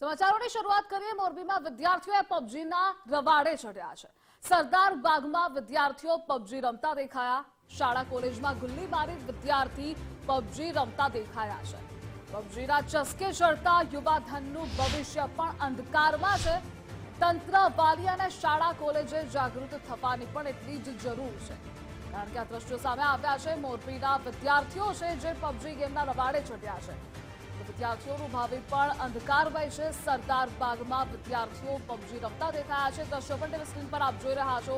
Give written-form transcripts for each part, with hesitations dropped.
સમાચારોની શરૂઆત કરીએ। મોરબીમાં વિદ્યાર્થીઓએ પબજીના રવાડે ચડ્યા છે। સરદાર બાગમાં વિદ્યાર્થીઓ પબજી રમતા દેખાયા। શાળા કોલેજમાં ગુલ્લી મારી વિદ્યાર્થી પબજી રમતા દેખાયા છે। પબજીના ચસ્કે ચડતા યુવાધનનું ભવિષ્ય પણ અંધકારમાં છે। તંત્ર, વાલી અને શાળા કોલેજે જાગૃત થવાની પણ એટલી જ જરૂર છે, કારણ કે આ દ્રશ્યો સામે આવ્યા છે। મોરબીના વિદ્યાર્થીઓ છે જે પબજી ગેમના રવાડે ચડ્યા છે। વિદ્યાર્થીઓનું ભાવિ પણ અંધકારમય છે। સરદાર બાગમાં વિદ્યાર્થીઓ પબજી રમતા દેખાયા છે। દ્રશ્યો પણ ટીવી સ્ક્રીન પર આપ જોઈ રહ્યા છો।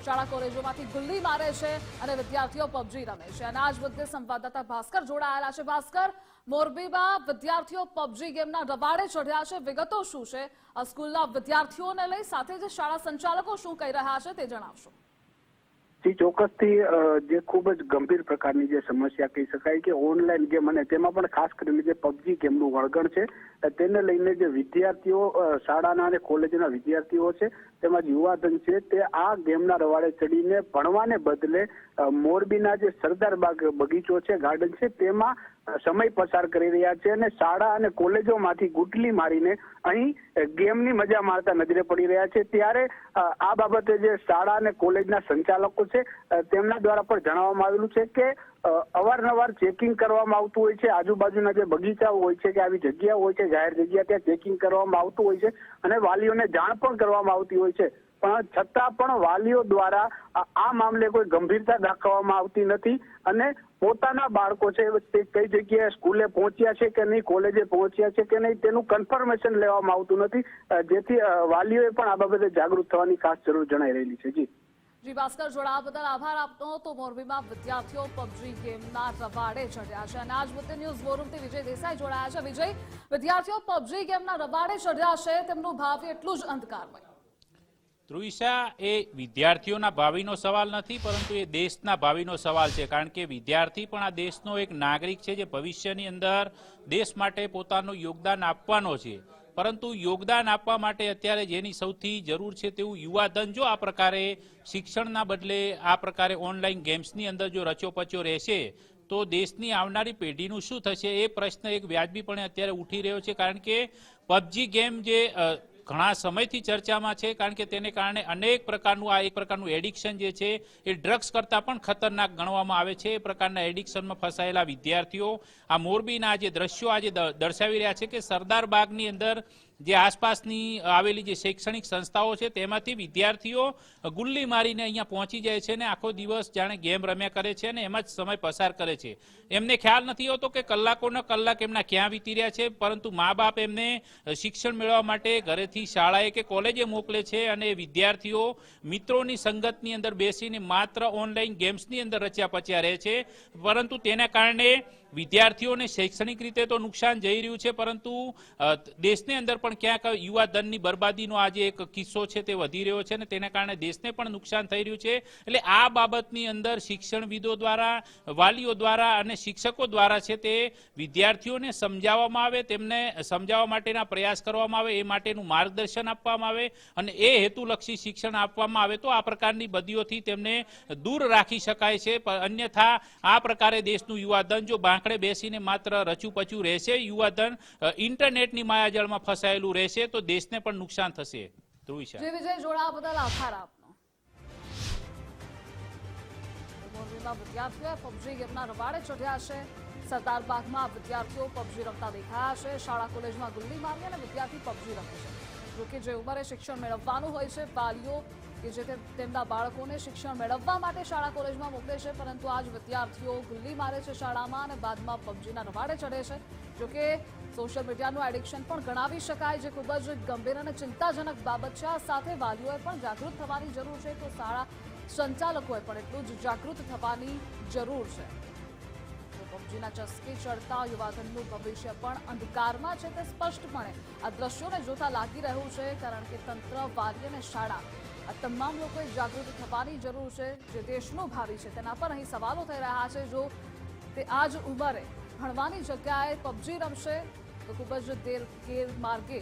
શાળા કોલેજોમાંથી ગુલ્લી મારે છે અને વિદ્યાર્થીઓ પબજી રમે છે। અને આજ મુદ્દે સંવાદદાતા ભાસ્કર જોડાયેલા છે। ભાસ્કર, મોરબીમાં વિદ્યાર્થીઓ પબજી ગેમના રવાડે ચડ્યા છે, વિગતો શું છે? સ્કૂલના વિદ્યાર્થીઓને લઈ સાથે જ શાળા સંચાલકો શું કહી રહ્યા છે તે જણાવશો। ચોક્કસથી જે ખૂબ જ ગંભીર પ્રકારની જે સમસ્યા કહી શકાય કે ઓનલાઈન ગેમ અને તેમાં પણ ખાસ કરીને જે પબજી ગેમનું વળગણ છે તેને લઈને જે વિદ્યાર્થીઓ, શાળાના અને કોલેજના વિદ્યાર્થીઓ છે તેમજ યુવાધન છે તે આ ગેમના રવાડે ચડીને ભણવાને બદલે મોરબીના જે સરદાર બાગ બગીચો છે, ગાર્ડન છે, તેમાં સમય પસાર કરી રહ્યા છે અને શાળા અને કોલેજોમાંથી ગુટલી મારીને અહીં ગેમની મજા મારતા નજરે પડી રહ્યા છે। ત્યારે આ બાબતે જે શાળા અને કોલેજના સંચાલકો છે તેમના દ્વારા પણ જણાવવામાં આવેલું છે કે અવારનવાર ચેકિંગ કરવામાં આવતું હોય છે। આજુબાજુના જે બગીચાઓ હોય છે કે આવી જગ્યાઓ હોય છે, જાહેર જગ્યા, ત્યાં ચેકિંગ કરવામાં આવતું હોય છે અને વાલીઓને જાણ પણ કરવામાં આવતી હોય છે, પણ છતાં પણ વાલીઓ દ્વારા આ મામલે કોઈ ગંભીરતા દાખવવામાં આવતી નથી અને પોતાના બાળકો છે તે કઈ જગ્યાએ સ્કૂલે પહોંચ્યા છે કે નહીં, કોલેજે પહોંચ્યા છે કે નહીં, તેનું કન્ફર્મેશન લેવામાં આવતું નથી, જેથી વાલીઓએ પણ આ બાબતે જાગૃત થવાની ખાસ જરૂર જણાઈ રહેલી છે। જી ભાસ્કર, જોડાવા બદલ આભાર આપનો। તો મોરબીમાં વિદ્યાર્થીઓ પબજી ગેમના રવાડે ચડ્યા છે અને આજ મુદ્દે ન્યૂઝ વોરૂમથી વિજય દેસાઈ જોડાયા છે। વિજય, વિદ્યાર્થીઓ પબજી ગેમના રવાડે ચડ્યા છે, તેમનું ભાવિ એટલું જ અંધકારમય। ધ્રુવિશા, એ વિદ્યાર્થીઓના ભાવિનો સવાલ નથી, પરંતુ એ દેશના ભાવિનો સવાલ છે, કારણ કે વિદ્યાર્થી પણ આ દેશનો એક નાગરિક છે જે ભવિષ્યની અંદર દેશ માટે પોતાનું યોગદાન આપવાનો છે। પરંતુ યોગદાન આપવા માટે અત્યારે જેની સૌથી જરૂર છે તેવું યુવાધન જો આ પ્રકારે શિક્ષણના બદલે આ પ્રકારે ઓનલાઈન ગેમ્સની અંદર જો રચોપચો રહેશે તો દેશની આવનારી પેઢીનું શું થશે એ પ્રશ્ન એક વ્યાજબીપણે અત્યારે ઉઠી રહ્યો છે। કારણ કે પબજી ગેમ જે ઘણા સમયથી ચર્ચામાં છે, કારણ કે તેને કારણે અનેક પ્રકારનું આ એક પ્રકારનું એડિક્શન જે છે એ ડ્રગ્સ કરતાં પણ ખતરનાક ગણવામાં આવે છે। એ પ્રકારના એડિક્શનમાં ફસાયેલા વિદ્યાર્થીઓ આ મોરબીના જે દ્રશ્યો આજે દર્શાવી રહ્યા છે કે સરદાર બાગની અંદર જે આસપાસની આવેલી જે શૈક્ષણિક સંસ્થાઓ છે તેમાંથી વિદ્યાર્થીઓ ગુલ્લી મારીને અહીંયા પહોંચી જાય છે અને આખો દિવસ જાણે ગેમ રમ્યા કરે છે અને એમાં જ સમય પસાર કરે છે। એમને ખ્યાલ નથી હોતો કે કલાકોનો કલાક એમના ક્યાં વીતી રહ્યા છે, પરંતુ મા બાપ એમને શિક્ષણ મેળવવા માટે ઘરેથી શાળાએ કે કોલેજે મોકલે છે અને વિદ્યાર્થીઓ મિત્રોની સંગતની અંદર બેસીને માત્ર ઓનલાઈન ગેમ્સની અંદર રચ્યા પચ્યા રહે છે। પરંતુ તેના કારણે વિદ્યાર્થીઓને શૈક્ષણિક રીતે તો નુકસાન જઈ રહ્યું છે, પરંતુ દેશની અંદર પણ ક્યાંક યુવાધનની બરબાદીનો આજે એક કિસ્સો છે તે વધી રહ્યો છે અને તેના કારણે દેશને પણ નુકસાન થઈ રહ્યું છે। એટલે આ બાબતની અંદર શિક્ષણવિદો દ્વારા, વાલીઓ દ્વારા અને શિક્ષકો દ્વારા છે તે વિદ્યાર્થીઓને સમજાવવામાં આવે, તેમને સમજાવવા માટેના પ્રયાસ કરવામાં આવે, એ માટેનું માર્ગદર્શન આપવામાં આવે અને એ હેતુલક્ષી શિક્ષણ આપવામાં આવે તો આ પ્રકારની બદીઓથી તેમને દૂર રાખી શકાય છે। અન્યથા આ પ્રકારે દેશનું યુવાધન જો આંકડે બેસીને માત્ર રચુપચું રહેશે, યુવાધન ઇન્ટરનેટની માયાજાળમાં ફસાયેલું રહેશે તો દેશને પણ નુકસાન થશે। ધ્રુવિશા, વિજય, જોડાવા બદલ આભાર આપનો। મોરબીમાં વિદ્યાર્થીઓએ પબજી ગેમના રવાડે ચડ્યા છે। સરદાર બાગમાં વિદ્યાર્થીઓ પબજી રમતા દેખાયા છે। શાળા કોલેજમાં ગુલ્લી મારી અને વિદ્યાર્થી પબજી રમે છે। જોકે જે ઉંમરે શિક્ષણ મેળવવાનું હોય છે, વાલીઓ કે જે તેમના બાળકોને શિક્ષણ મેળવવા માટે શાળા કોલેજમાં મોકલે છે, પરંતુ આજ વિદ્યાર્થીઓ ગુલ્લી મારે છે શાળામાં અને બાદમાં પબજીના રવાડે ચડે છે। જોકે સોશિયલ મીડિયાનું એડિક્શન પણ ગણાવી શકાય, જે ખૂબ જ ગંભીર અને ચિંતાજનક બાબત છે। આ સાથે વાલીઓએ પણ જાગૃત થવાની જરૂર છે, તો શાળા સંચાલકોએ પણ એટલું જ જાગૃત થવાની જરૂર છે। પબજીના ચસ્કે ચડતા યુવાધનનું ભવિષ્ય પણ અંધકારમાં છે તે સ્પષ્ટપણે આ દ્રશ્યોને જોતા લાગી રહ્યું છે, કારણ કે તંત્ર, વાલી અને શાળા આ તમામ લોકોએ જાગૃત થવાની જરૂર છે। જે દેશનું ભાવિ છે તેના પર અહીં સવાલો થઈ રહ્યા છે। જો તે આ જ ઉંમરે ભણવાની જગ્યાએ પબજી રમશે તો ખૂબ જ ગેરમાર્ગે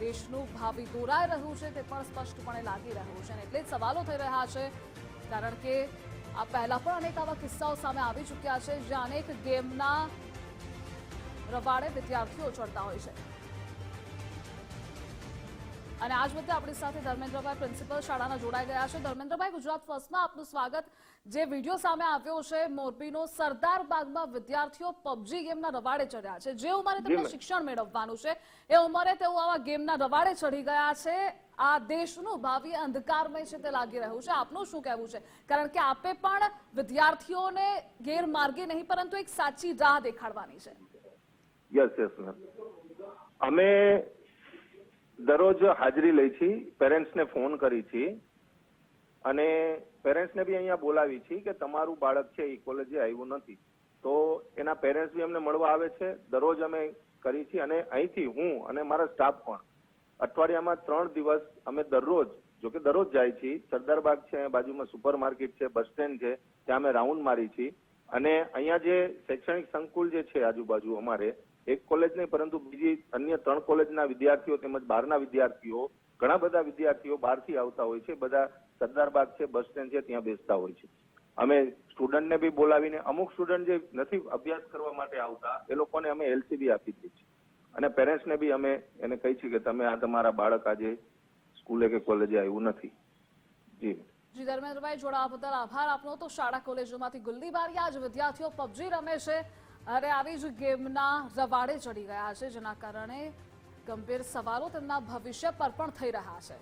દેશનું ભાવિ દોરાઈ રહ્યું છે તે પણ સ્પષ્ટપણે લાગી રહ્યું છે અને એટલે જ સવાલો થઈ રહ્યા છે, કારણ કે આ પહેલા પણ અનેક આવા કિસ્સાઓ સામે આવી ચૂક્યા છે જ્યાં અનેક ગેમના રવાડે વિદ્યાર્થીઓ ચડતા હોય છે। અને આજ વખતે આપણી સાથે ધર્મેન્દ્રભાઈ પ્રિન્સિપલ શાળાના જોડાઈ ગયા છે. ધર્મેન્દ્રભાઈ, ગુજરાત ફર્સ્ટમાં આપનું સ્વાગત. જે વિડીયો સામે આવ્યો છે મોરબીનો, સરદાર બાગમાં વિદ્યાર્થીઓ પબજી ગેમના રવાડે ચડ્યા છે. જે ઉંમરે તેમને શિક્ષણ મેળવવાનું છે એ ઉંમરે તેઓ આવા ગેમના રવાડે ચડી ગયા છે. આ દેશનું ભાવિ અંધકારમય છે તે લાગી રહ્યું છે. આપનું શું કહેવું છે? કારણ કે આપે પણ વિદ્યાર્થીઓને ગેરમાર્ગે નહીં પરંતુ એક સાચી રાહ દેખાડવાની છે. યસ મેમ, અમે દરરોજ હાજરી લઈ છીએ, પેરેન્ટ્સને ફોન કરી છીએ અને પેરેન્ટ્સને બી અહીંયા બોલાવી છીએ કે તમારું બાળક છે એ કોલેજે આવ્યું નથી, તો એના પેરેન્ટ્સ બી અમને મળવા આવે છે. દરરોજ અમે કરી છીએ અને અહીંથી હું અને મારા સ્ટાફ પણ અઠવાડિયામાં 3 દિવસ અમે દરરોજ, જો કે દરરોજ જાય છીએ. સરદારબાગ છે, બાજુમાં સુપર માર્કેટ છે, બસ સ્ટેન્ડ છે, ત્યાં અમે રાઉન્ડ મારી છીએ. અને અહીંયા જે શૈક્ષણિક સંકુલ જે છે આજુબાજુ, અમારે એક કોલેજ નહીં પરંતુ બીજી અન્ય 3 કોલેજના વિદ્યાર્થીઓ તેમજ બહારના વિદ્યાર્થીઓ, ઘણા બધા વિદ્યાર્થીઓ બહારથી આવતા હોય છે. બધા સરદારબાગ છે, બસ સ્ટેન્ડ છે, ત્યાં બેસતા હોય છે. અમે સ્ટુડન્ટને બી બોલાવીને, અમુક સ્ટુડન્ટ જે નથી અભ્યાસ કરવા માટે આવતા એ લોકોને અમે LCB આપી દીધી છે અને પેરેન્ટ્સને બી અમે એને કહી છીએ કે તમે આ તમારા બાળક આજે સ્કૂલે કે કોલેજે આવ્યું નથી. જી ધર્મેન્દ્રભાઈ, જોડાવા બદલ આભાર આપનો. તો શાળા કોલેજોમાંથી ગુલ્લી બારી આજ વિદ્યાર્થીઓ પબજી રમે છે અને આવી જ ગેમના રવાડે ચડી ગયા છે, જેના કારણે ગંભીર સવાલો તેમના ભવિષ્ય પર પણ થઈ રહ્યા છે.